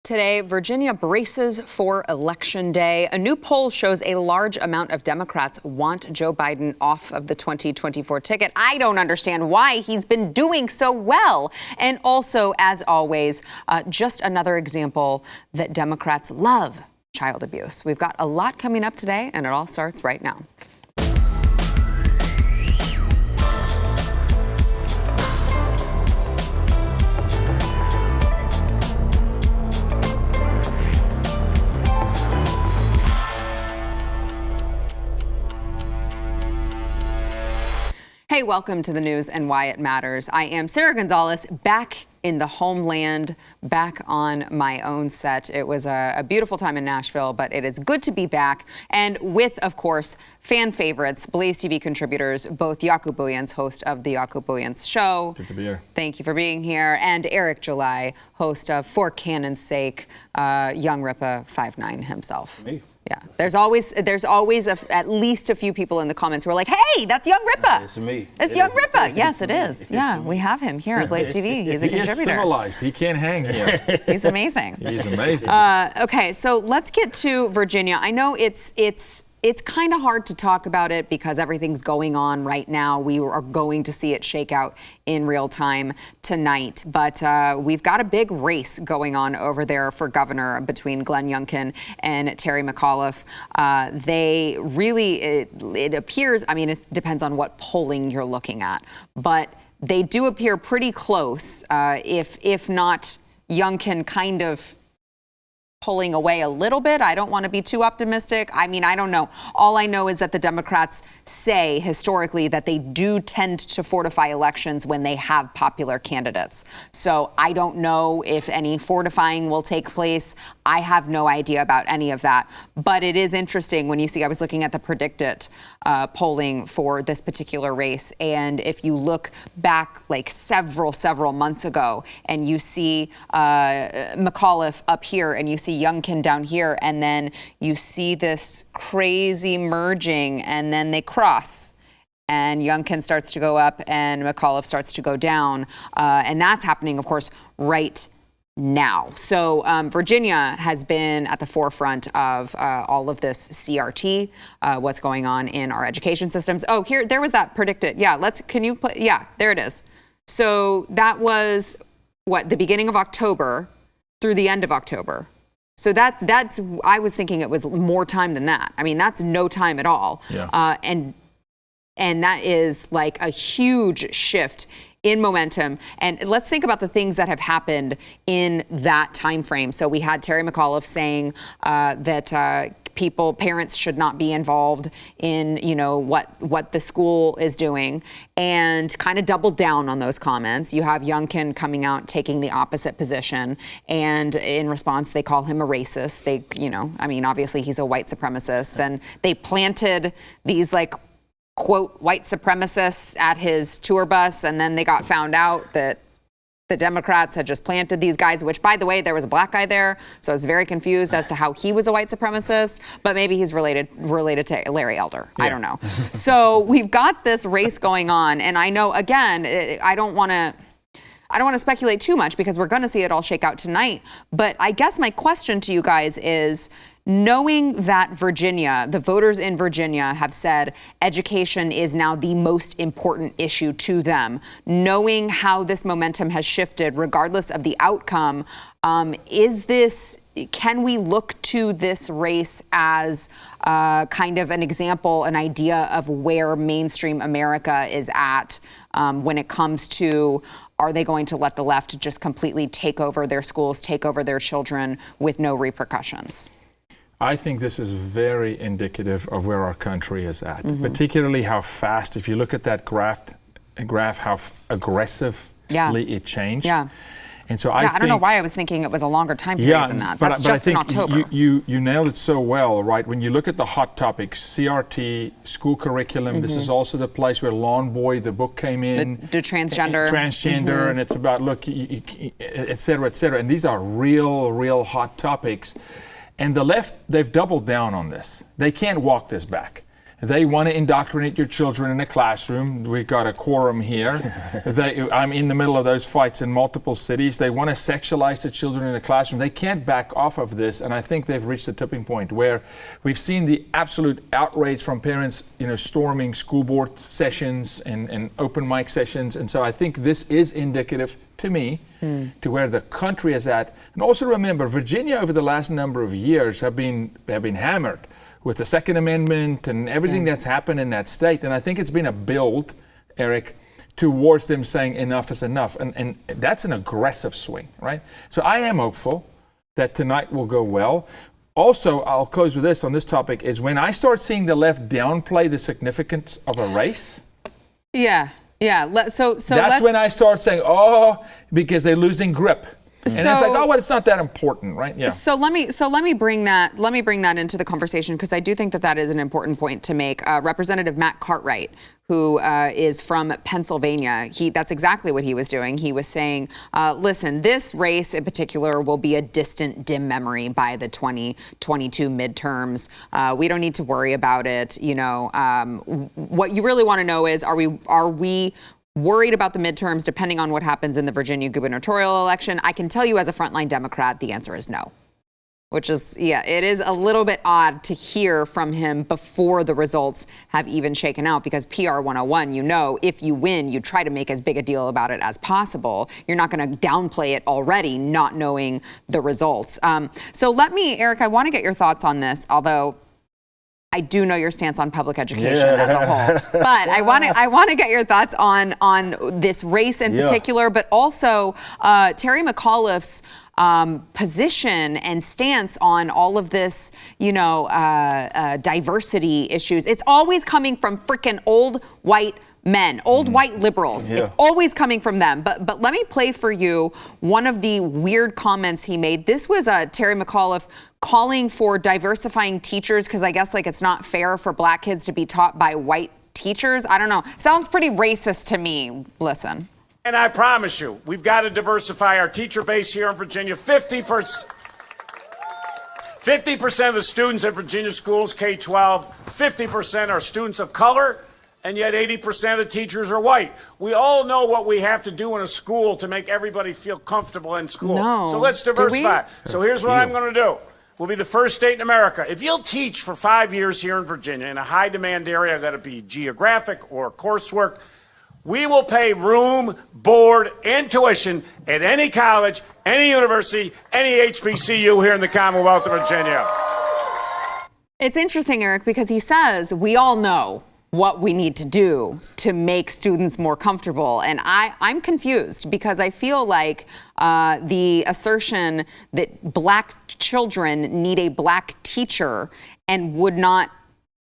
Today, Virginia braces for Election Day. A new poll shows a large amount of Democrats want Joe Biden off of the 2024 ticket. I don't understand why he's been doing so well. And also, as always, just another example that Democrats love child abuse. We've got a lot coming up today, and it all starts right now. Hey, welcome to the news and why it matters. I am Sarah Gonzalez, back in the homeland, back on my own set. It was a beautiful time in Nashville, but it is good to be back. And with, of course, fan favorites, BlazeTV contributors, both Jaco Booyens, host of the Jaco Booyens Show. Good to be here. Thank you for being here. And Eric July, host of For Cannon's Sake, Young Rippa 5'9" himself. Me. Yeah, there's always at least a few people in the comments who are like, "Hey, that's Young Rippa." It's me. It's Young Rippa. Yes, it is. Yeah, we have him here at BlazeTV. He's a contributor. He is civilized. He can't hang here. He's amazing. He's amazing. Okay, so let's get to Virginia. I know it's kind of hard to talk about it because everything's going on right now. We are going to see it shake out in real time tonight. But we've got a big race going on over there for governor between Glenn Youngkin and Terry McAuliffe. They really, it appears, I mean, it depends on what polling you're looking at, but they do appear pretty close, if not Youngkin kind of pulling away a little bit. I don't want to be too optimistic. I mean, I don't know. All I know is that the Democrats say historically that they do tend to fortify elections when they have popular candidates. So I don't know if any fortifying will take place. I have no idea about any of that. But it is interesting when you see, I was looking at the predicted polling for this particular race. And if you look back like several months ago and you see McAuliffe up here and you see Youngkin down here, and then you see this crazy merging, and then they cross, and Youngkin starts to go up, and McAuliffe starts to go down, and that's happening, of course, right now. So Virginia has been at the forefront of all of this CRT, what's going on in our education systems. Oh, there was that predicted. Yeah, can you play? Yeah, there it is. So that was the beginning of October through the end of October. So that's I was thinking it was more time than that. I mean, that's no time at all. Yeah. And that is like a huge shift in momentum. And let's think about the things that have happened in that time frame. So we had Terry McAuliffe saying that parents should not be involved in, what the school is doing, and kind of doubled down on those comments. You have Youngkin coming out taking the opposite position, and in response they call him a racist. Obviously he's a white supremacist. Then they planted these quote white supremacists at his tour bus, and then they got found out that the Democrats had just planted these guys, which, by the way, there was a black guy there, so I was very confused as to how he was a white supremacist, but maybe he's related to Larry Elder. Yeah. I don't know. So we've got this race going on, and I know, again, I don't want to speculate too much because we're going to see it all shake out tonight, but I guess my question to you guys is, knowing that the voters in Virginia have said education is now the most important issue to them, knowing how this momentum has shifted regardless of the outcome, can we look to this race as kind of an example, an idea of where mainstream America is at when it comes to, are they going to let the left just completely take over their schools, take over their children with no repercussions? I think this is very indicative of where our country is at, particularly how fast, if you look at that graph how aggressively it changed. Yeah. And so I don't know why I was thinking it was a longer time period than that. That's just in October. You nailed it so well, right? When you look at the hot topics, CRT, school curriculum, this is also the place where Lawn Boy, the book, came in. The transgender. And it's about, look, et cetera. And these are real hot topics. And the left, they've doubled down on this. They can't walk this back. They want to indoctrinate your children in a classroom. We've got a quorum here. I'm in the middle of those fights in multiple cities. They want to sexualize the children in a classroom. They can't back off of this, and I think they've reached the tipping point where we've seen the absolute outrage from parents, storming school board sessions and open mic sessions. And so I think this is indicative, to me, to where the country is at. And also remember, Virginia over the last number of years have been hammered with the Second Amendment and everything that's happened in that state. And I think it's been a build, Eric, towards them saying enough is enough. And that's an aggressive swing, right? So I am hopeful that tonight will go well. Also, I'll close with this on this topic, is when I start seeing the left downplay the significance of a race. Yeah. So that's when I start saying, because they're losing grip. And it's like, it's not that important, right? Yeah. So let me bring that into the conversation, because I do think that is an important point to make. Representative Matt Cartwright, who is from Pennsylvania, that's exactly what he was doing. He was saying, listen, this race in particular will be a distant, dim memory by the 2022 midterms. We don't need to worry about it. What you really want to know is, are we worried about the midterms depending on what happens in the Virginia gubernatorial election? I can tell you as a frontline Democrat, the answer is no. Which is, it is a little bit odd to hear from him before the results have even shaken out, because PR 101, if you win, you try to make as big a deal about it as possible. You're not going to downplay it already, not knowing the results. So Eric, I want to get your thoughts on this, although I do know your stance on public education as a whole, but I want to get your thoughts on this race in particular, but also Terry McAuliffe's position and stance on all of this, diversity issues. It's always coming from freaking old white men, old white liberals. It's always coming from them. But let me play for you one of the weird comments he made. This was Terry McAuliffe calling for diversifying teachers, because I guess it's not fair for black kids to be taught by white teachers. I don't know. Sounds pretty racist to me. Listen. And I promise you, we've got to diversify our teacher base here in Virginia. 50% of the students at Virginia schools, K-12, 50% are students of color, and yet 80% of the teachers are white. We all know what we have to do in a school to make everybody feel comfortable in school. No. So let's diversify. So here's what I'm going to do. We'll be the first state in America. If you'll teach for 5 years here in Virginia in a high-demand area, that it be geographic or coursework, we will pay room, board, and tuition at any college, any university, any HBCU here in the Commonwealth of Virginia. It's interesting, Eric, because he says we all know what we need to do to make students more comfortable. And I'm confused, because I feel like the assertion that black children need a black teacher and would not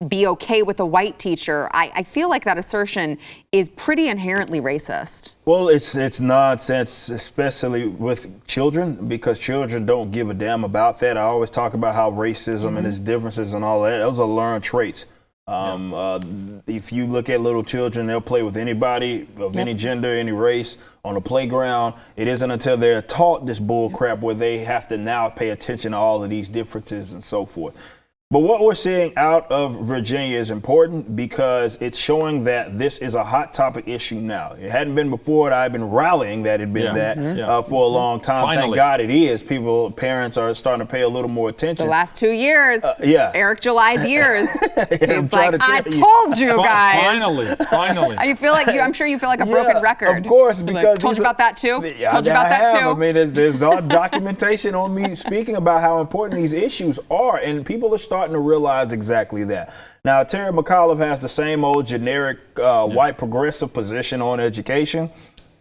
be okay with a white teacher, I feel like that assertion is pretty inherently racist. Well, it's nonsense, especially with children, because children don't give a damn about that. I always talk about how racism and its differences and all that, those are learned traits. If you look at little children, they'll play with anybody of any gender, any race on the playground. It isn't until they're taught this bull crap where they have to now pay attention to all of these differences and so forth. But what we're seeing out of Virginia is important, because it's showing that this is a hot topic issue now. It hadn't been before, and I've been rallying that it had been for a long time. Finally. Thank God it is. Parents are starting to pay a little more attention. The last 2 years, Eric July's years. He's like, I told you guys. Finally. I'm sure you feel like a broken record. Of course, because told you about that too. Told you about that too. I mean, there's documentation on me speaking about how important these issues are, and people are starting to realize exactly that. Now, Terry McAuliffe has the same old generic white progressive position on education.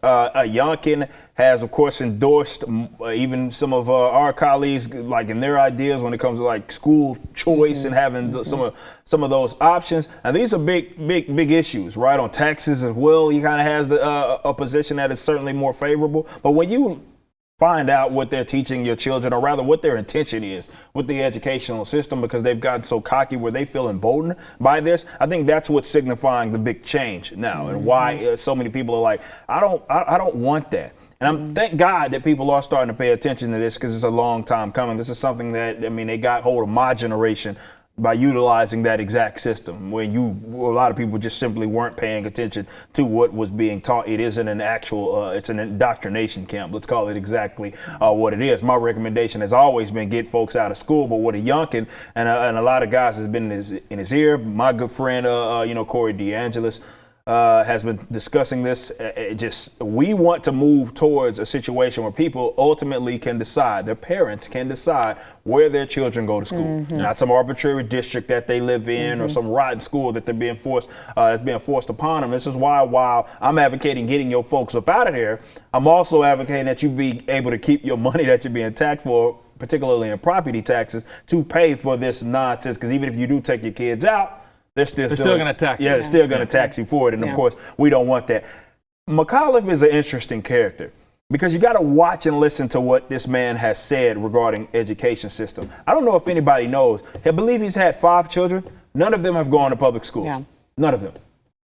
Youngkin has, of course, endorsed even some of our colleagues, like in their ideas when it comes to like school choice and having some of those options. And these are big issues, right? On taxes as well, he kind of has a position that is certainly more favorable. But when you find out what they're teaching your children, or rather what their intention is with the educational system, because they've gotten so cocky where they feel emboldened by this, I think that's what's signifying the big change now, and why so many people are like, I don't want that. And thank God that people are starting to pay attention to this, because it's a long time coming. This is something that, they got hold of my generation by utilizing that exact system where a lot of people just simply weren't paying attention to what was being taught. It isn't an actual, it's an indoctrination camp. Let's call it exactly what it is. My recommendation has always been get folks out of school, but what a Youngkin and a lot of guys has been in his ear. My good friend, Cori Bush, has been discussing this. We want to move towards a situation where people ultimately can decide, their parents can decide where their children go to school. Not some arbitrary district that they live in or some rotten school that they're being forced, that's being forced upon them. This is why, while I'm advocating getting your folks up out of there, I'm also advocating that you be able to keep your money that you're being taxed for, particularly in property taxes, to pay for this nonsense. Because even if you do take your kids out, they're still going to tax you. Yeah, they're still going to tax you for it. And of course, we don't want that. McAuliffe is an interesting character because you got to watch and listen to what this man has said regarding education system. I don't know if anybody knows. I believe he's had 5 children. None of them have gone to public schools. Yeah. None of them.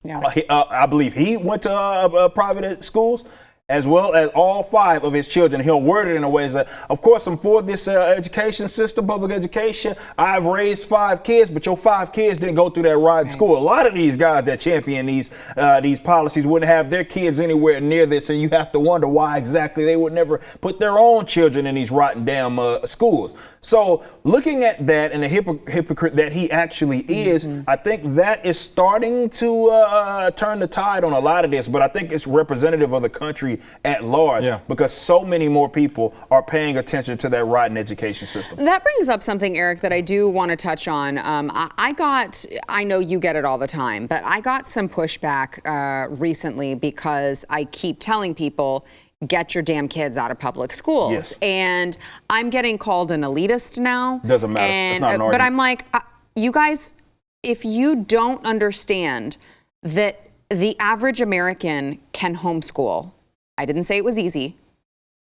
Yeah. I believe he went to private schools, as well as all 5 of his children. He'll word it in a way that, of course, I'm for this education system, public education. I've raised 5 kids, but your 5 kids didn't go through that rotten school. A lot of these guys that champion these policies wouldn't have their kids anywhere near this, and you have to wonder why exactly they would never put their own children in these rotten damn schools. So looking at that and the hypocrite that he actually is, I think that is starting to turn the tide on a lot of this, but I think it's representative of the country at large because so many more people are paying attention to that rotten education system. That brings up something, Eric, that I do want to touch on. I know you get it all the time, but I got some pushback recently because I keep telling people, get your damn kids out of public schools. Yes. And I'm getting called an elitist now. Doesn't matter. It's not an argument. But I'm like, you guys, if you don't understand that the average American can homeschool, I didn't say it was easy,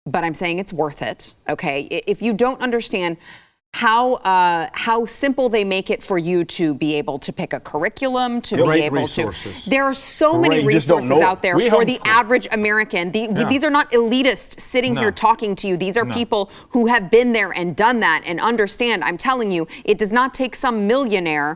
but I'm saying it's worth it, okay? If you don't understand how simple they make it for you to be able to pick a curriculum, to be able to. There are so many resources out there for the average American. These are not elitists sitting here talking to you. These are people who have been there and done that and understand. I'm telling you, it does not take some millionaire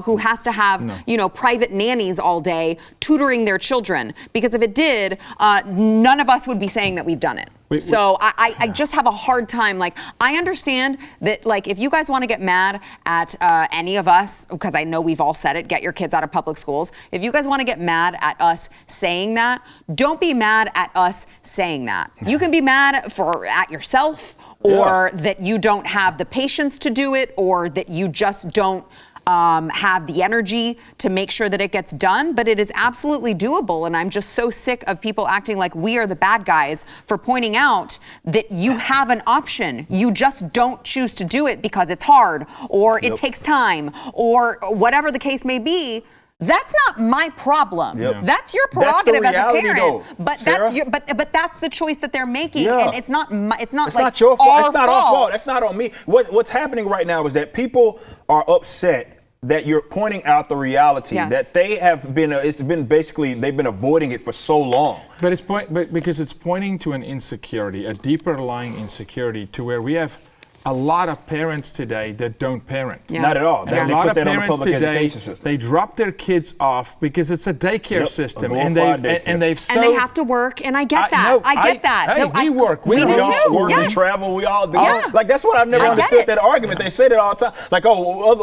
who has to have private nannies all day tutoring their children. Because if it did, none of us would be saying that we've done it. So I just have a hard time. Like, I understand that, like, if you guys want to get mad at any of us, because I know we've all said it, get your kids out of public schools. If you guys want to get mad at us saying that, don't be mad at us saying that. You can be mad at yourself, or that you don't have the patience to do it, or that you just don't have the energy to make sure that it gets done, but it is absolutely doable. And I'm just so sick of people acting like we are the bad guys for pointing out that you have an option. You just don't choose to do it because it's hard, or it takes time, or whatever the case may be. That's not my problem. That's your prerogative as a parent. But that's the choice that they're making, and it's not like your fault. It's not our fault. That's not on me. What's happening right now is that people are upset that you're pointing out the reality that they have been. They've been avoiding it for so long. But because it's pointing to an insecurity, a deeper lying insecurity, to where we have a lot of parents today that don't parent. Not at all. They put that on the public education system. They drop their kids off because it's a daycare system, and they have to work. And I get that. I get that. Hey, we work. We all work and travel. We all do. Like, that's what I've never understood that argument. They say that all the time. Like,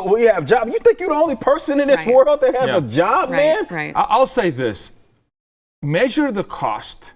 we have jobs. You think you're the only person in this world that has a job, man? Right. I'll say this: measure the cost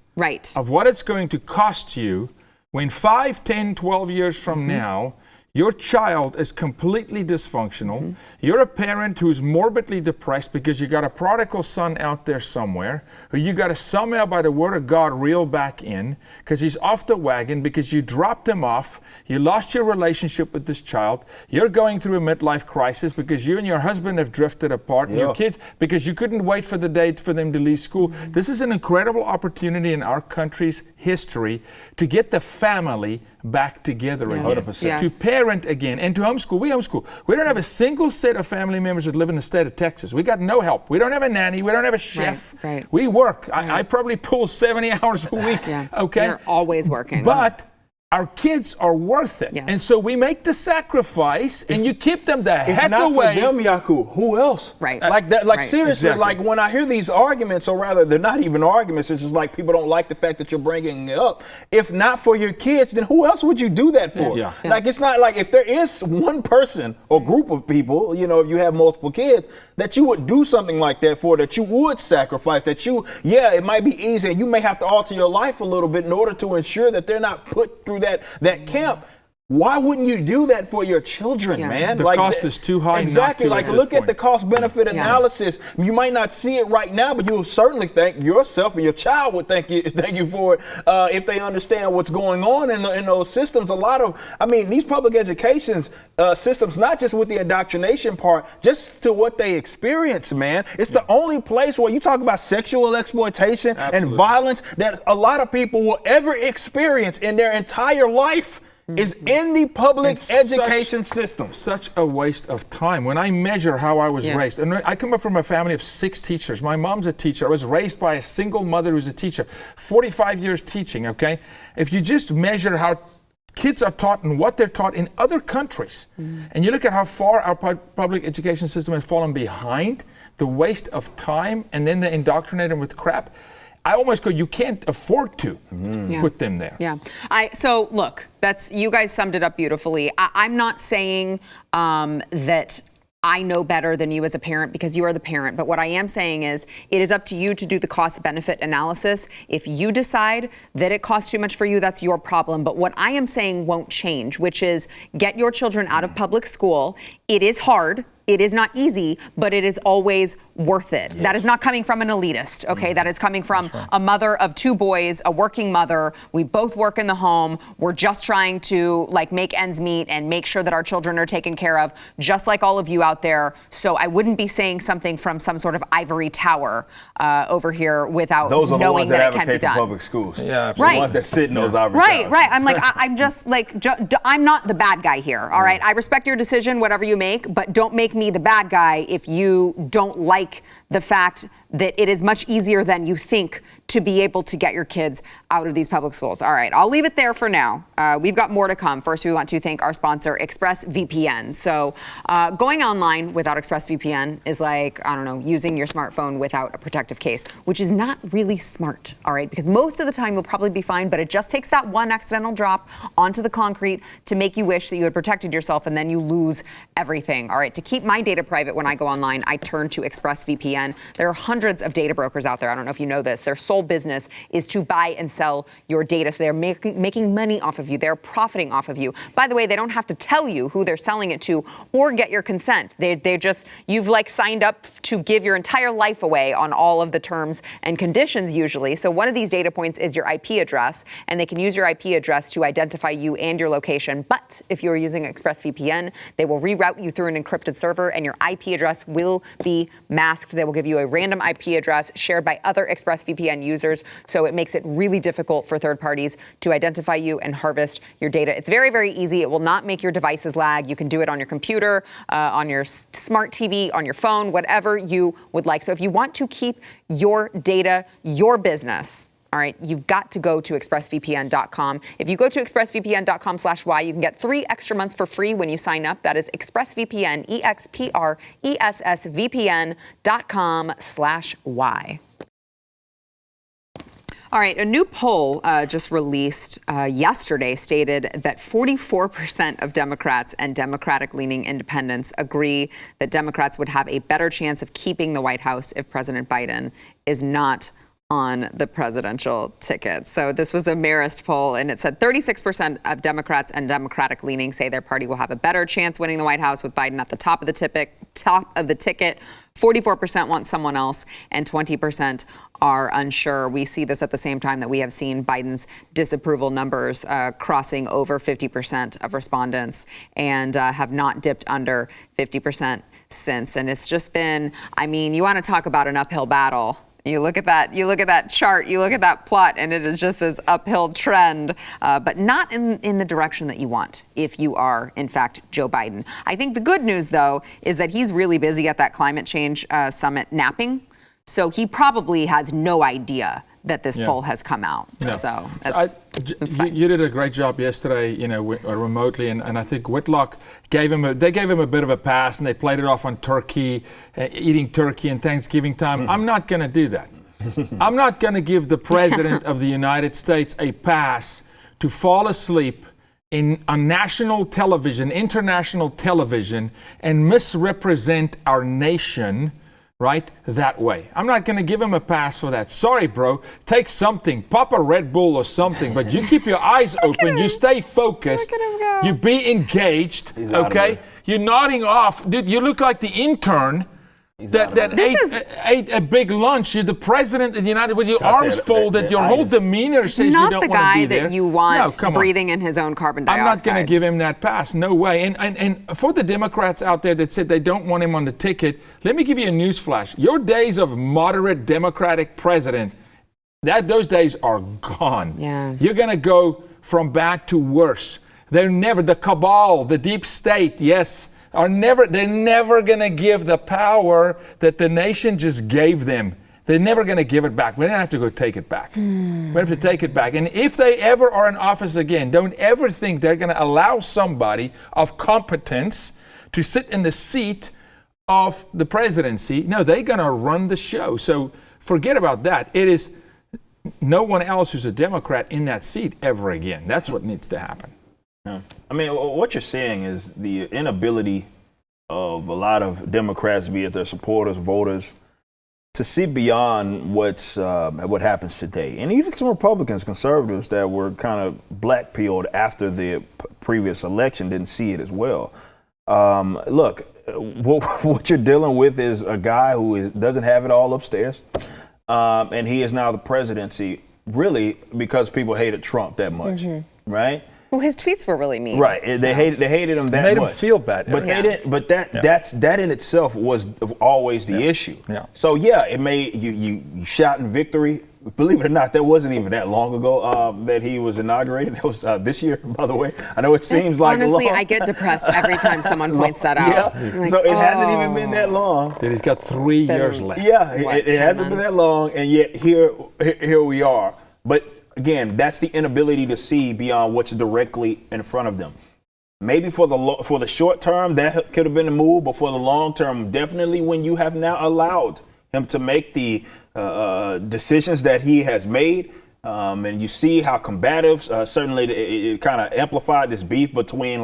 of what it's going to cost you when 5, 10, 12 years from now, your child is completely dysfunctional. You're a parent who's morbidly depressed because you got a prodigal son out there somewhere who you got to somehow, by the word of God, reel back in because he's off the wagon because you dropped him off. You lost your relationship with this child. You're going through a midlife crisis because you and your husband have drifted apart. And your kids, because you couldn't wait for the date for them to leave school. This is an incredible opportunity in our country's history to get the family back together again, 100%. to parent again, and to homeschool. We homeschool. We don't have a single set of family members that live in the state of Texas. We got no help. We don't have a nanny. We don't have a chef. We work. I probably pull 70 hours a week. Okay, you're always working. But our kids are worth it. Yes. And so we make the sacrifice and you keep them the heck not away. For them, Yaku, who else? Right. Like that, like Right. seriously, Exactly. like when I hear these arguments, or rather they're not even arguments, it's just like people don't like the fact that you're bringing it up. If not for your kids, then who else would you do that for? Yeah. Like it's not like if there is one person or group of people, you know, if you have multiple kids, that you would do something like that for, that you would sacrifice, that you, it might be easy and you may have to alter your life a little bit in order to ensure that they're not put through that camp. Why wouldn't you do that for your children, man? The cost is too high. Exactly. Not Like, to at look this at the point. cost-benefit analysis. You might not see it right now, but you'll certainly thank yourself, and your child would thank you for it if they understand what's going on in those systems. A lot of, these public education systems, not just with the indoctrination part, just to what they experience, man. It's the only place where you talk about sexual exploitation and violence that a lot of people will ever experience in their entire life. Is in the public education system. Such a waste of time. When I measure how I was raised, and I come up from a family of 6 teachers. My mom's a teacher. I was raised by a single mother who's a teacher. 45 years teaching, okay? If you just measure how kids are taught and what they're taught in other countries, and you look at how far our public education system has fallen behind, the waste of time, and then they indoctrinate them with crap, I almost go, you can't afford to put them there. Yeah. So look, you guys summed it up beautifully. I'm not saying that I know better than you as a parent, because you are the parent. But what I am saying is it is up to you to do the cost-benefit analysis. If you decide that it costs too much for you, that's your problem. But what I am saying won't change, which is get your children out of public school. It is hard. It is not easy, but it is always worth it. Yes. That is not coming from an elitist, okay? That is coming from a mother of 2 boys, a working mother. We both work in the home. We're just trying to make ends meet and make sure that our children are taken care of, just like all of you out there. So I wouldn't be saying something from some sort of ivory tower over here without knowing that it can be done. Public schools. Yeah, absolutely. The ones that sit in those ivory towers. Right. I'm like, I'm just like, I'm not the bad guy here, all right? I respect your decision, whatever you make, but don't make me the bad guy if you don't like the fact that it is much easier than you think to be able to get your kids out of these public schools. All right, I'll leave it there for now. We've got more to come. First, we want to thank our sponsor, ExpressVPN. So going online without ExpressVPN is like, I don't know, using your smartphone without a protective case, which is not really smart, all right? Because most of the time you'll probably be fine, but it just takes that one accidental drop onto the concrete to make you wish that you had protected yourself, and then you lose everything, all right? To keep my data private when I go online, I turn to ExpressVPN. There are hundreds of data brokers out there. I don't know if you know this. Their sole business is to buy and sell your data. So they're making money off of you. They're profiting off of you. By the way, they don't have to tell you who they're selling it to or get your consent. They just, you've signed up to give your entire life away on all of the terms and conditions usually. So one of these data points is your IP address, and they can use your IP address to identify you and your location. But if you're using ExpressVPN, they will reroute you through an encrypted server, and your IP address will be masked. They will give you a random IP address shared by other ExpressVPN users, so it makes it really difficult for third parties to identify you and harvest your data. It's very, very easy. It will not make your devices lag. You can do it on your computer, on your smart TV, on your phone, whatever you would like. So if you want to keep your data, your business, all right, you've got to go to expressvpn.com. If you go to expressvpn.com/Y, you can get 3 extra months for free when you sign up. That is ExpressVPN, ExpressVPN.com/Y. All right, a new poll just released yesterday stated that 44% of Democrats and Democratic-leaning independents agree that Democrats would have a better chance of keeping the White House if President Biden is not on the presidential ticket. So this was a Marist poll, and it said 36% of Democrats and Democratic-leaning say their party will have a better chance winning the White House with Biden at the top of the ticket. 44% want someone else, and 20% are unsure. We see this at the same time that we have seen Biden's disapproval numbers crossing over 50% of respondents, and have not dipped under 50% since. And it's just been, you want to talk about an uphill battle. You look at that chart, you look at that plot, and it is just this uphill trend, but not in the direction that you want if you are, in fact, Joe Biden. I think the good news, though, is that he's really busy at that climate change summit napping. So he probably has no idea that this poll has come out. Yeah. So you did a great job yesterday, remotely, and I think Whitlock gave him a bit of a pass, and they played it off on turkey, eating turkey and Thanksgiving time. I'm not going to do that. I'm not going to give the President of the United States a pass to fall asleep on national television, international television, and misrepresent our nation, right, that way. I'm not going to give him a pass for that. Sorry, bro. Take something. Pop a Red Bull or something. But you keep your eyes open. You stay focused. Look at him go. You be engaged. Okay? You're nodding off. Dude, you look like the intern that ate a big lunch. You're the president of the United States with your arms folded. Your whole demeanor says you don't want to be there. Not the guy that you want breathing in his own carbon dioxide. I'm not going to give him that pass. No way. And for the Democrats out there that said they don't want him on the ticket, let me give you a news flash. Your days of moderate Democratic president, those days are gone. Yeah. You're going to go from bad to worse. The cabal, the deep state, yes, they're never going to give the power that the nation just gave them. They're never going to give it back. We're going to have to go take it back. We have to take it back. And if they ever are in office again, don't ever think they're going to allow somebody of competence to sit in the seat of the presidency. No, they're going to run the show. So forget about that. It is no one else who's a Democrat in that seat ever again. That's what needs to happen. Yeah. I mean, what you're seeing is the inability of a lot of Democrats, be it their supporters, voters, to see beyond what happens today. And even some Republicans, conservatives that were kind of black-pilled after the previous election didn't see it as well. Look, what you're dealing with is a guy who doesn't have it all upstairs, and he is now the presidency, really, because people hated Trump that much, right? Well, his tweets were really mean. Right, they hated him that much. Made him feel bad. But they didn't. But that in itself was always the issue. Yeah. So it made you shouting victory. Believe it or not, that wasn't even that long ago that he was inaugurated. That was this year, by the way. I know it seems like honestly, long. I get depressed every time someone points that out. Yeah. Like, so it hasn't even been that long. Dude, he's got 3 years left. Yeah, it hasn't been that long, and yet here we are. But again, that's the inability to see beyond what's directly in front of them. Maybe for the short term, that could have been a move, but for the long term, definitely when you have now allowed him to make the decisions that he has made, and you see how combative, certainly it kind of amplified this beef between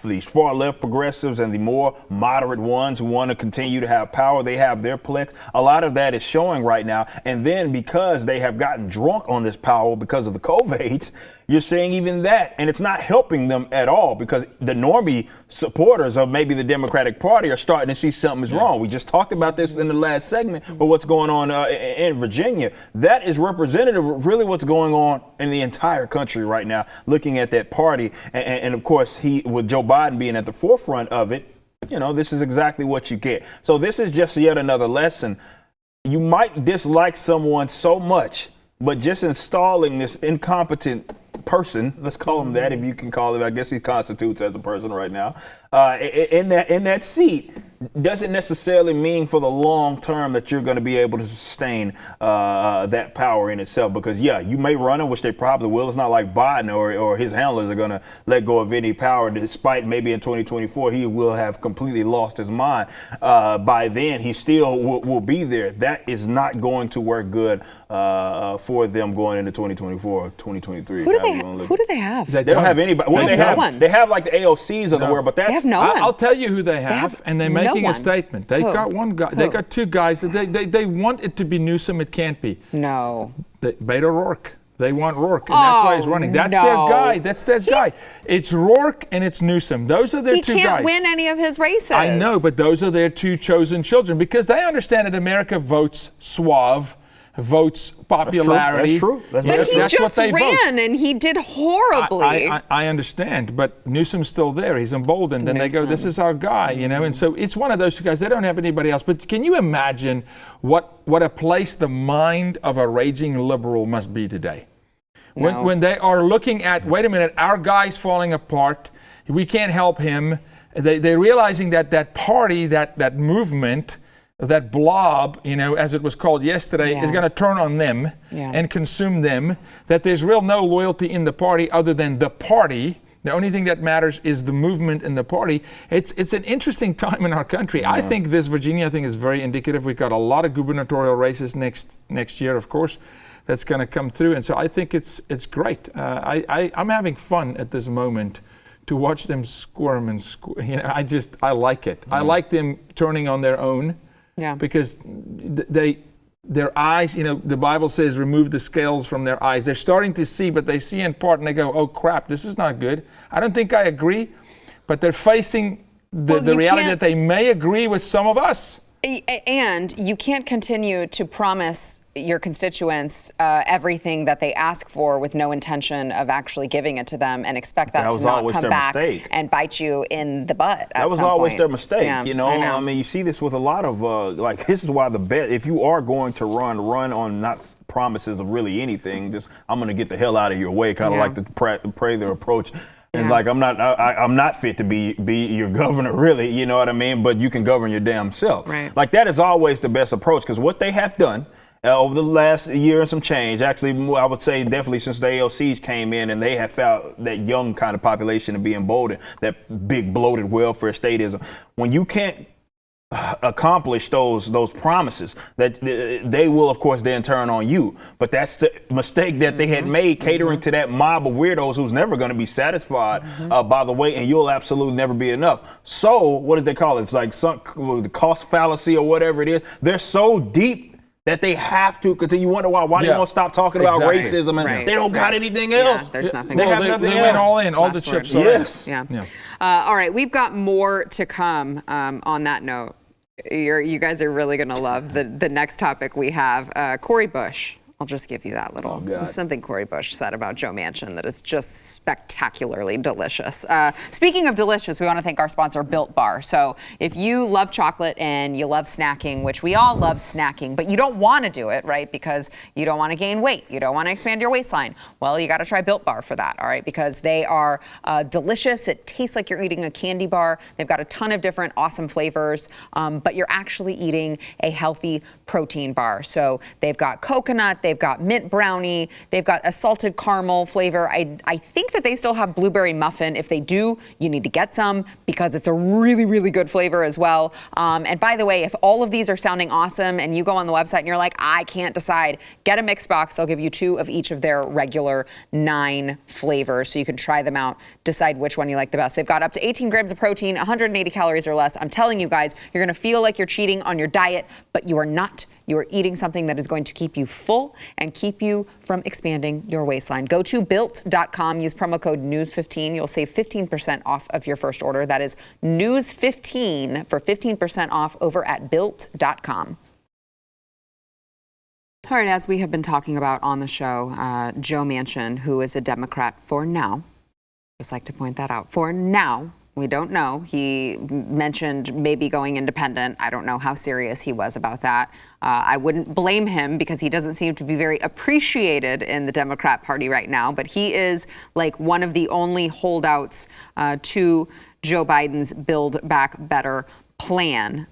these far left progressives and the more moderate ones who want to continue to have power. They have their plex. A lot of that is showing right now. And then because they have gotten drunk on this power because of the COVIDs, you're seeing even that. And it's not helping them at all because the normie supporters of maybe the Democratic Party are starting to see something is wrong. We just talked about this in the last segment, but what's going on in Virginia, that is representative of really what's going on in the entire country right now, looking at that party. And of course, with Joe Biden being at the forefront of it, this is exactly what you get. So this is just yet another lesson. You might dislike someone so much, but just installing this incompetent person, let's call him that, if you can call him, I guess he constitutes as a person right now, in that seat, doesn't necessarily mean for the long term that you're going to be able to sustain that power in itself. Because you may run him, which they probably will. It's not like Biden or his handlers are going to let go of any power, despite maybe in 2024 he will have completely lost his mind. By then he still will be there. That is not going to work good for them going into 2024 or 2023. Who do they have? They don't have anybody. Well, they have no one. They have like the AOCs of the world, but that's they have no one. I'll tell you who they have, and they're making no a statement. They've got one guy. They got 2 guys. They want it to be Newsom. It can't be. No. Beto O'Rourke. They want Rourke, and that's why he's running. That's their guy. That's their guy. It's Rourke and it's Newsom. Those are their 2 guys. He can't win any of his races. I know, but those are their 2 chosen children because they understand that America votes suave, votes popularity. That's true. But he just ran and he did horribly. I understand, but Newsom's still there. He's emboldened, and they go, "This is our guy," And so it's one of those 2 guys. They don't have anybody else. But can you imagine what a place the mind of a raging liberal must be today? When they are looking at, wait a minute, our guy's falling apart. We can't help him. They're realizing that party, that movement, that blob, as it was called yesterday, is going to turn on them and consume them, that there's no loyalty in the party other than the party. The only thing that matters is the movement in the party. It's an interesting time in our country. I think this Virginia thing is very indicative. We've got a lot of gubernatorial races next year, of course, that's going to come through. And so I think it's great. I'm having fun at this moment to watch them squirm and I like it. I like them turning on their own. Yeah. Because their eyes, the Bible says, remove the scales from their eyes. They're starting to see, but they see in part and they go, oh crap, this is not good. I don't think I agree, but they're facing the reality that they may agree with some of us. And you can't continue to promise your constituents everything that they ask for with no intention of actually giving it to them and expect that to not come back and bite you in the butt. That was always their mistake. Yeah, I mean, you see this with a lot of this is why the bet, if you are going to run on not promises of really anything, just I'm going to get the hell out of your way, kind of like the Prather approach. And I'm not fit to be your governor, really, you know what I mean? But you can govern your damn self. Right. Like that is always the best approach, because what they have done over the last year and some change, actually, I would say definitely since the AOCs came in and they have found that young kind of population to be emboldened, that big bloated welfare statism. When you can't accomplish those promises, that they will of course then turn on you. But that's the mistake that they had made, catering to that mob of weirdos who's never going to be satisfied by the way, and you'll absolutely never be enough. So what do they call it? It's like the cost fallacy or whatever it is. They're so deep that they have to, because you wonder why they won't stop talking about racism and they don't got anything else. There's nothing. They have nothing else. They went all in, all the chips. Yes. Yeah. All right, we've got more to come on that note. You guys are really going to love the next topic we have. Cori Bush. I'll just give you that little something Cori Bush said about Joe Manchin that is just spectacularly delicious. Speaking of delicious, we want to thank our sponsor, Built Bar. So if you love chocolate and you love snacking, which we all love snacking, but you don't want to do it, right? Because you don't want to gain weight. You don't want to expand your waistline. Well, you got to try Built Bar for that, all right? Because they are delicious. It tastes like you're eating a candy bar. They've got a ton of different awesome flavors, but you're actually eating a healthy protein bar. So they've got coconut, they've got mint brownie, they've got a salted caramel flavor. I think that they still have blueberry muffin. If they do, you need to get some because it's a really, really good flavor as well. And by the way, if all of these are sounding awesome and you go on the website and you're like, I can't decide, get a mix box. They'll give you 2 of each of their regular 9 flavors so you can try them out, decide which one you like the best. They've got up to 18 grams of protein, 180 calories or less. I'm telling you guys, you're going to feel like you're cheating on your diet, but you are not. You are eating something that is going to keep you full and keep you from expanding your waistline. Go to built.com, use promo code news15. You'll save 15% off of your first order. That is news15 for 15% off over at built.com. All right, as we have been talking about on the show, Joe Manchin, who is a Democrat for now, just like to point that out, for now. We don't know. He mentioned maybe going independent. I don't know how serious he was about that. I wouldn't blame him because he doesn't seem to be very appreciated in the Democrat Party right now. But he is like one of the only holdouts to Joe Biden's Build Back Better plan,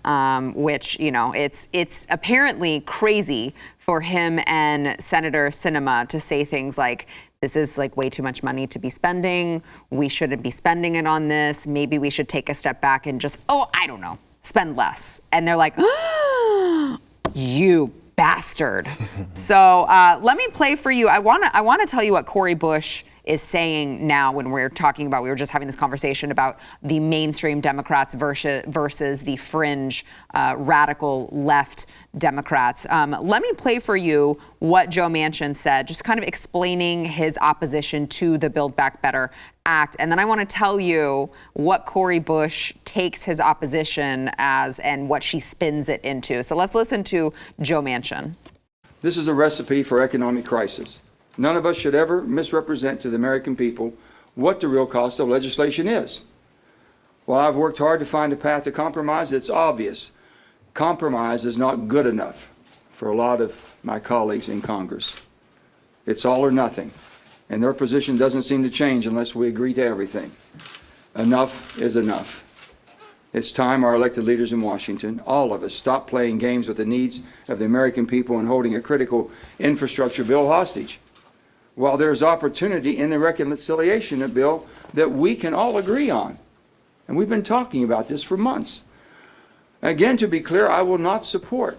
which, it's apparently crazy for him and Senator Sinema to say things like, this is like way too much money to be spending. We shouldn't be spending it on this. Maybe we should take a step back and just, I don't know, spend less. And they're like, you bastard. So let me play for you. I want to tell you what Cori Bush is saying now when we're talking about, we were just having this conversation about the mainstream Democrats versus the fringe radical left Democrats. Let me play for you what Joe Manchin said, just kind of explaining his opposition to the Build Back Better Act. And then I want to tell you what Cori Bush takes his opposition as and what she spins it into. So let's listen to Joe Manchin. This is a recipe for economic crisis. None of us should ever misrepresent to the American people what the real cost of legislation is. While I've worked hard to find a path to compromise, it's obvious compromise is not good enough for a lot of my colleagues in Congress. It's all or nothing, and their position doesn't seem to change unless we agree to everything. Enough is enough. It's time our elected leaders in Washington, all of us, stop playing games with the needs of the American people and holding a critical infrastructure bill hostage. While there's opportunity in the reconciliation bill that we can all agree on, and we've been talking about this for months. Again, to be clear, I will not support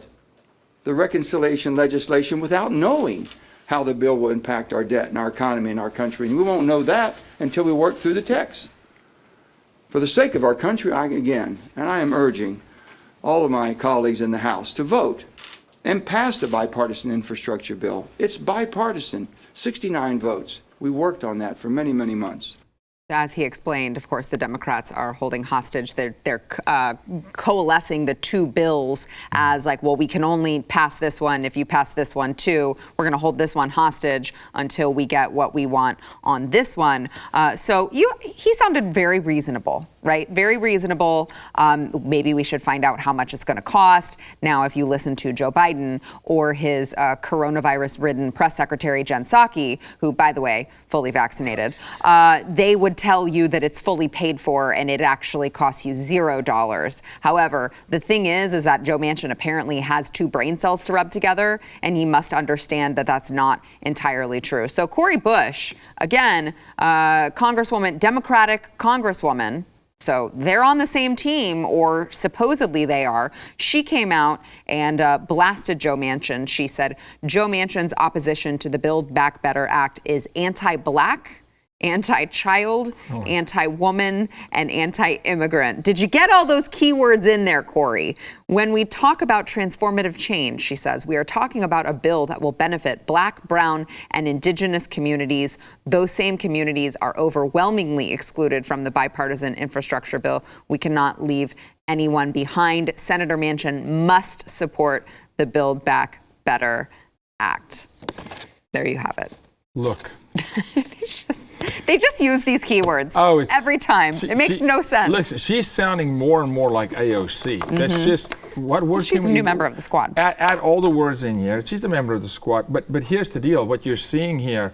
the reconciliation legislation without knowing how the bill will impact our debt and our economy and our country. And we won't know that until we work through the text. For the sake of our country, I am urging all of my colleagues in the House to vote and pass the bipartisan infrastructure bill. It's bipartisan, 69 votes. We worked on that for many, many months. As he explained, of course, the Democrats are holding hostage. They're coalescing the two bills as like, well, we can only pass this one if you pass this one too. We're going to hold this one hostage until we get what we want on this one. He sounded very reasonable, right? Very reasonable. Maybe we should find out how much it's going to cost. Now, if you listen to Joe Biden or his coronavirus-ridden press secretary, Jen Psaki, who, by the way, fully vaccinated, they would tell you that it's fully paid for and it actually costs you $0. However, the thing is that Joe Manchin apparently has two brain cells to rub together, and he must understand that that's not entirely true. So Cori Bush, again, Congresswoman, Democratic Congresswoman, so they're on the same team, or supposedly they are. She came out and blasted Joe Manchin. She said Joe Manchin's opposition to the Build Back Better Act is anti-black, anti-child, anti-woman, and anti-immigrant. Did you get all those keywords in there, Cori? When we talk about transformative change, she says, we are talking about a bill that will benefit Black, Brown, and Indigenous communities. Those same communities are overwhelmingly excluded from the bipartisan infrastructure bill. We cannot leave anyone behind. Senator Manchin must support the Build Back Better Act. There you have it. Look. They just use these keywords every time. It makes no sense. Listen, she's sounding more and more like AOC. That's just what words. She's a new member of the squad. Add all the words in here. She's a member of the squad. But here's the deal. What you're seeing here,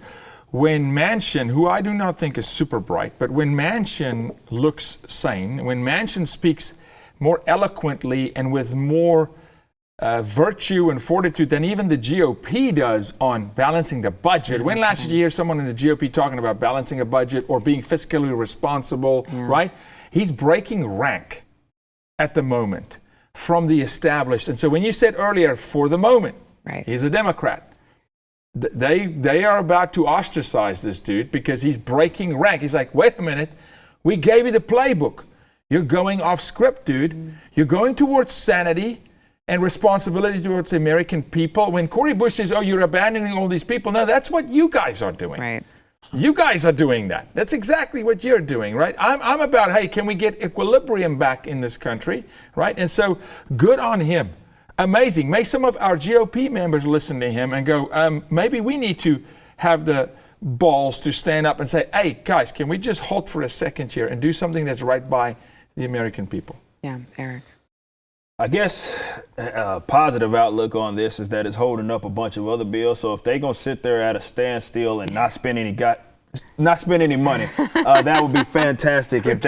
when Manchin, who I do not think is super bright, but when Manchin looks sane, when Manchin speaks more eloquently and with more virtue and fortitude than even the GOP does on balancing the budget. When last did you hear someone in the GOP talking about balancing a budget or being fiscally responsible, right? He's breaking rank at the moment from the established. And so when you said earlier, for the moment, he's a Democrat. They are about to ostracize this dude because he's breaking rank. He's like, wait a minute, we gave you the playbook. You're going off script, dude. You're going towards sanity and responsibility towards the American people. When Cori Bush says, oh, you're abandoning all these people, no, that's what you guys are doing. Right. You guys are doing that. That's exactly what you're doing, right? I'm about, hey, can we get equilibrium back in this country, right? And so good on him. Amazing. May some of our GOP members listen to him and go, maybe we need to have the balls to stand up and say, hey, guys, can we just halt for a second here and do something that's right by the American people? Yeah, Eric. I guess a positive outlook on this is that it's holding up a bunch of other bills. So if they're going to sit there at a standstill and not spend any money, that would be fantastic if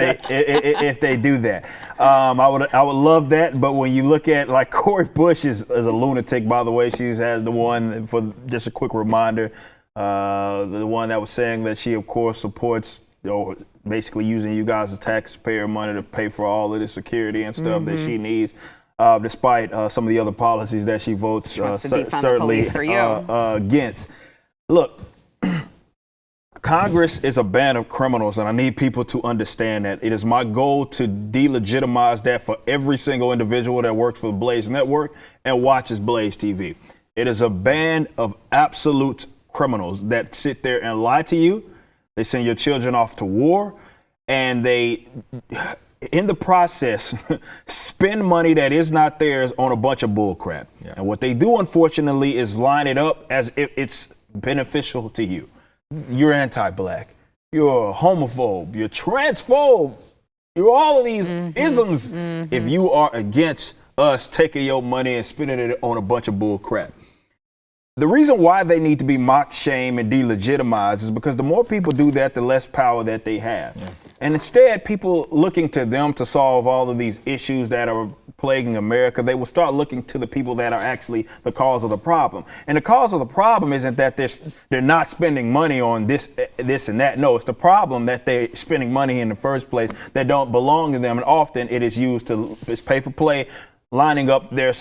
they do that. I would love that. But when you look at, like, Cori Bush is a lunatic, by the way. She has the one, for just a quick reminder, the one that was saying that she, of course, supports, basically using you guys as taxpayer money to pay for all of the security and stuff that she needs, despite some of the other policies that she votes certainly against. Look, Congress is a band of criminals, and I need people to understand that. It is my goal to delegitimize that for every single individual that works for the Blaze Network and watches BlazeTV. It is a band of absolute criminals that sit there and lie to you. They send your children off to war, and they, in the process, spend money that is not theirs on a bunch of bullcrap. Yeah. And what they do, unfortunately, is line it up as if it's beneficial to you. You're anti-black. You're a homophobe. You're transphobe. You're all of these isms if you are against us taking your money and spending it on a bunch of bullcrap. The reason why they need to be mocked, shamed, and delegitimized is because the more people do that, the less power that they have. Yeah. And instead, people looking to them to solve all of these issues that are plaguing America, they will start looking to the people that are actually the cause of the problem. And the cause of the problem isn't that they're not spending money on this and that. No, it's the problem that they're spending money in the first place that don't belong to them. And often it is used to pay for play, lining up their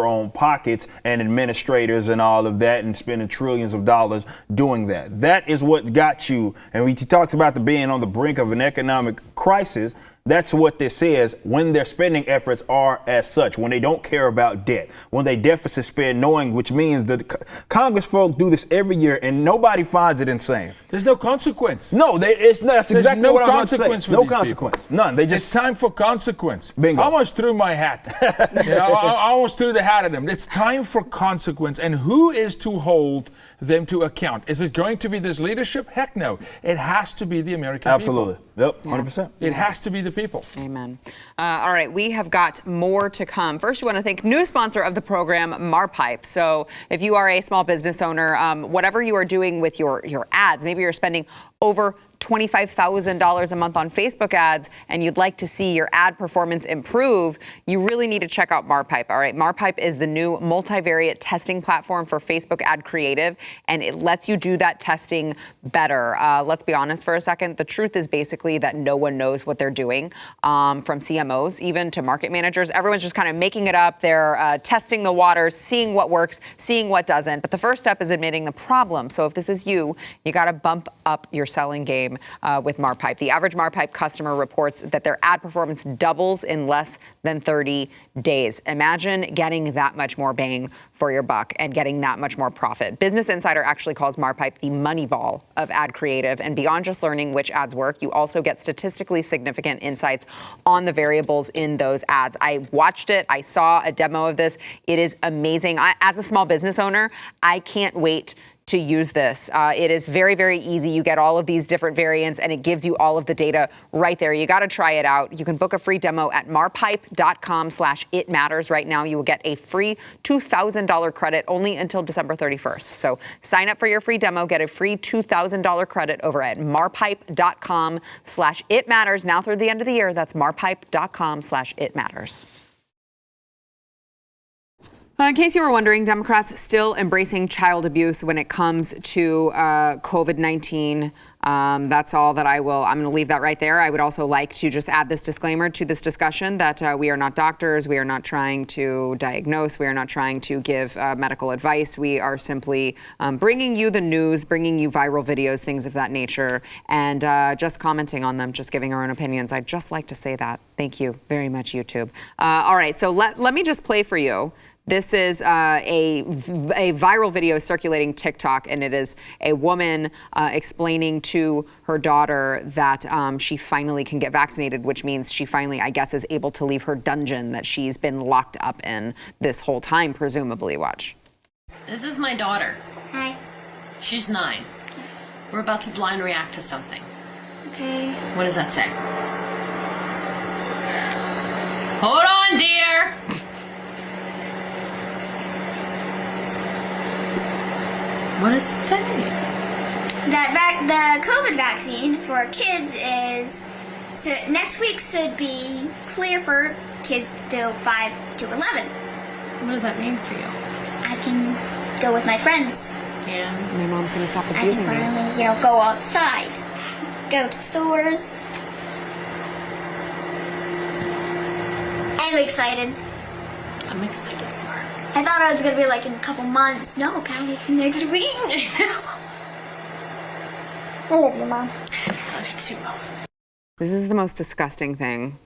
own pockets and administrators and all of that, and spending trillions of dollars doing that. That is what got you. And when you talked about being on the brink of an economic crisis, that's what this is when their spending efforts are as such, when they don't care about debt, when they deficit spend knowing, which means that Congress folk do this every year and nobody finds it insane. There's no consequence. No, that's exactly no what I was going to say. No consequence. People. None. It's time for consequence. Bingo. I almost threw my hat. I almost threw the hat at him. It's time for consequence. And who is to hold them to account? Is it going to be this leadership? Heck no. It has to be the American Absolutely. people. Yep, 100%. It has to be the people. Amen. All right, we have got more to come. First, we want to thank new sponsor of the program, Marpipe. So if you are a small business owner, whatever you are doing with your ads, maybe you're spending over $25,000 a month on Facebook ads and you'd like to see your ad performance improve, you really need to check out Marpipe. All right, Marpipe is the new multivariate testing platform for Facebook ad creative, and it lets you do that testing better. Let's be honest for a second. The truth is basically that no one knows what they're doing, from CMOs even to market managers. Everyone's just kind of making it up. They're testing the waters, seeing what works, seeing what doesn't. But the first step is admitting the problem. So if this is you got to bump up your selling game with Marpipe. The average Marpipe customer reports that their ad performance doubles in less than 30 days. Imagine getting that much more bang for your buck and getting that much more profit. Business Insider actually calls Marpipe the money ball of ad creative. And beyond just learning which ads work, you also get statistically significant insights on the variables in those ads. I watched it. I saw a demo of this. It is amazing. As a small business owner, I can't wait to use this. It is very, very easy. You get all of these different variants and it gives you all of the data right there. You got to try it out. You can book a free demo at marpipe.com/itmatters. Right now, you will get a free $2,000 credit only until December 31st. So sign up for your free demo, get a free $2,000 credit over at marpipe.com/itmatters. Now through the end of the year, that's marpipe.com/itmatters. In case you were wondering, Democrats still embracing child abuse when it comes to COVID-19. That's all that I'm going to leave that right there. I would also like to just add this disclaimer to this discussion that we are not doctors. We are not trying to diagnose. We are not trying to give medical advice. We are simply bringing you the news, bringing you viral videos, things of that nature, and just commenting on them, just giving our own opinions. I'd just like to say that. Thank you very much, YouTube. All right, so let me just play for you. This is a viral video circulating TikTok, and it is a woman explaining to her daughter that she finally can get vaccinated, which means she finally, I guess, is able to leave her dungeon that she's been locked up in this whole time, presumably. Watch. This is my daughter. Hi. She's 9. We're about to blind react to something. Okay. What does that say? Hold on, dear! What does it say? That the COVID vaccine for kids is next week should be clear for kids still 5 to 11. What does that mean for you? I can go with my friends. Yeah. My mom's going to stop I can abusing me. finally, go outside, go to stores. I'm excited. I'm excited for her. I thought it was going to be like in a couple months. No, apparently it's next week. I love you, Mom. I love you too. This is the most disgusting thing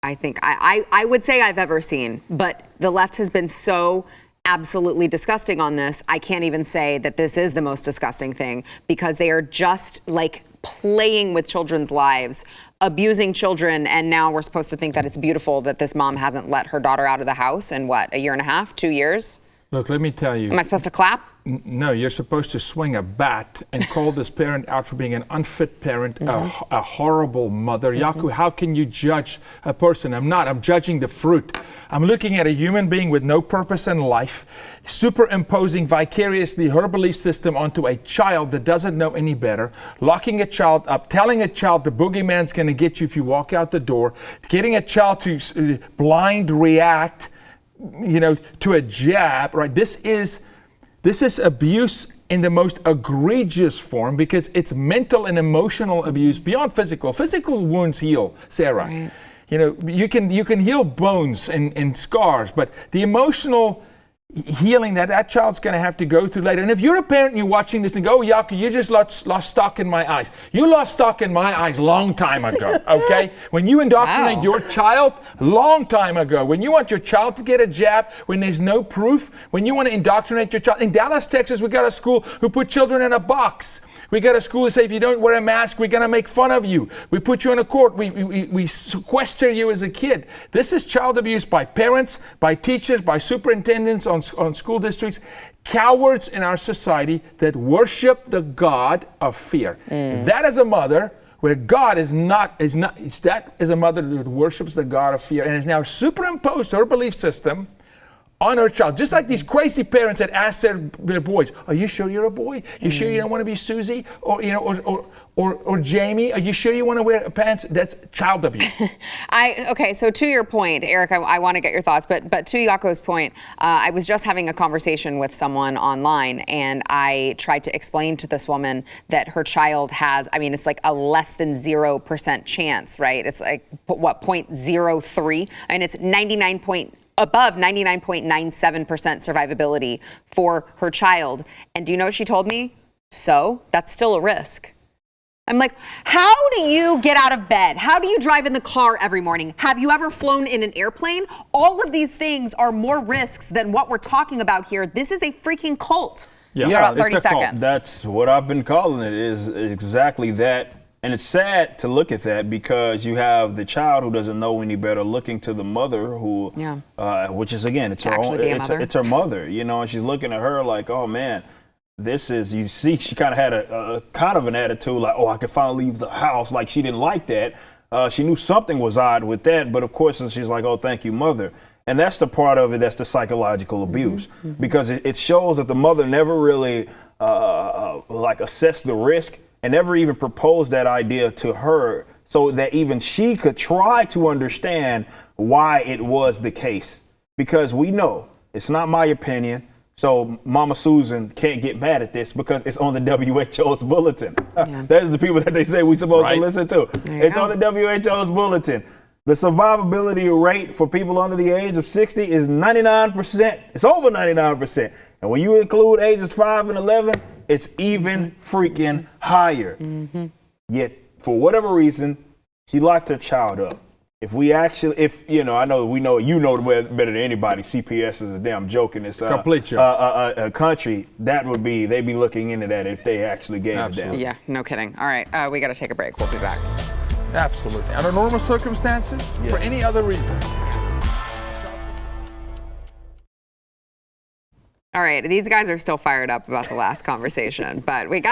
I think I would say I've ever seen, but the left has been so absolutely disgusting on this. I can't even say that this is the most disgusting thing because they are just like playing with children's lives, abusing children, and now we're supposed to think that it's beautiful that this mom hasn't let her daughter out of the house in what, a year and a half, 2 years? Look, let me tell you. Am I supposed to clap? No, you're supposed to swing a bat and call this parent out for being an unfit parent, a horrible mother. Yaku, how can you judge a person? I'm not. I'm judging the fruit. I'm looking at a human being with no purpose in life, superimposing vicariously her belief system onto a child that doesn't know any better, locking a child up, telling a child the boogeyman's going to get you if you walk out the door, getting a child to blind react, to a jab, right? This is abuse in the most egregious form because it's mental and emotional abuse beyond physical. Physical wounds heal, Sarah. Right. You can heal bones and scars, but the emotional healing that child's going to have to go through later. And if you're a parent and you're watching this and go, oh, Yaku, you just lost stock in my eyes. You lost stock in my eyes long time ago, okay? When you indoctrinate your child, long time ago. When you want your child to get a jab, when there's no proof, when you want to indoctrinate your child. In Dallas, Texas, we got a school who put children in a box. We got a school that say if you don't wear a mask, we're going to make fun of you. We put you in a court. We sequester you as a kid. This is child abuse by parents, by teachers, by superintendents on school districts. Cowards in our society that worship the God of fear. That is a mother where God is that is a mother that worships the God of fear and has now superimposed her belief system on her child. Just like these crazy parents that ask their boys, are you sure you're a boy? You sure you don't want to be Susie? Or Jamie, are you sure you want to wear pants? That's child abuse. Okay, so to your point, Eric, I want to get your thoughts, but to Yako's point, I was just having a conversation with someone online, and I tried to explain to this woman that her child has, it's like a less than 0% chance, right? It's like, 0.03? It's above 99.97% survivability for her child. And do you know what she told me? So that's still a risk. I'm like, how do you get out of bed? How do you drive in the car every morning? Have you ever flown in an airplane? All of these things are more risks than what we're talking about here. This is a freaking cult. Yeah, you got about 30 seconds. That's what I've been calling it, is exactly that. And it's sad to look at that because you have the child who doesn't know any better looking to the mother who, which is, again, it's her own, it's her mother, and she's looking at her like, oh man, this is, you see, she kind of had a kind of an attitude like, oh, I can finally leave the house. Like she didn't like that. She knew something was odd with that. But of course, she's like, oh, thank you, mother. And that's the part of it that's the psychological abuse, because it shows that the mother never really assessed the risk and never even proposed that idea to her so that even she could try to understand why it was the case. Because we know it's not my opinion. So Mama Susan can't get mad at this because it's on the WHO's bulletin. That's the people that they say we're supposed to listen to. It's on the WHO's bulletin. The survivability rate for people under the age of 60 is 99%. It's over 99%. And when you include ages 5 and 11, it's even freaking higher. Yet, for whatever reason, she locked her child up. I know we know you know better than anybody. CPS is a damn joke in this country. They'd be looking into that if they actually gave a damn. Yeah, no kidding. All right, we got to take a break. We'll be back. Absolutely. Under normal circumstances, for any other reason. All right, these guys are still fired up about the last conversation, but we've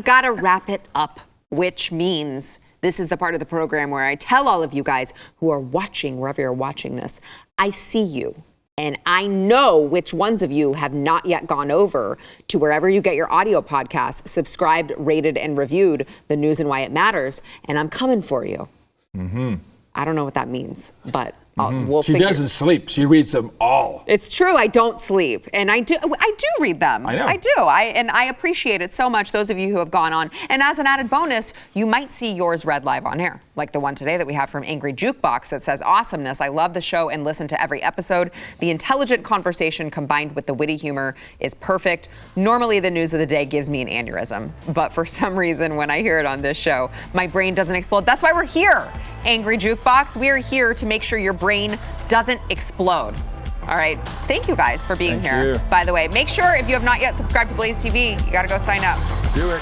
got to wrap it up, which means this is the part of the program where I tell all of you guys who are watching, wherever you're watching this, I see you. And I know which ones of you have not yet gone over to wherever you get your audio podcasts, subscribed, rated, and reviewed The News and Why It Matters. And I'm coming for you. I don't know what that means, but we'll She doesn't sleep. She reads them all. It's true. I don't sleep, and I do read them. I know. I do. I appreciate it so much. Those of you who have gone on, and as an added bonus, you might see yours read live on air, like the one today that we have from Angry Jukebox that says, "Awesomeness. I love the show and listen to every episode. The intelligent conversation combined with the witty humor is perfect. Normally, the news of the day gives me an aneurysm, but for some reason, when I hear it on this show, my brain doesn't explode. That's why we're here." Angry Jukebox, we are here to make sure your brain doesn't explode. All right, thank you guys for being here. By the way, make sure if you have not yet subscribed to Blaze TV, you gotta go sign up. Do it.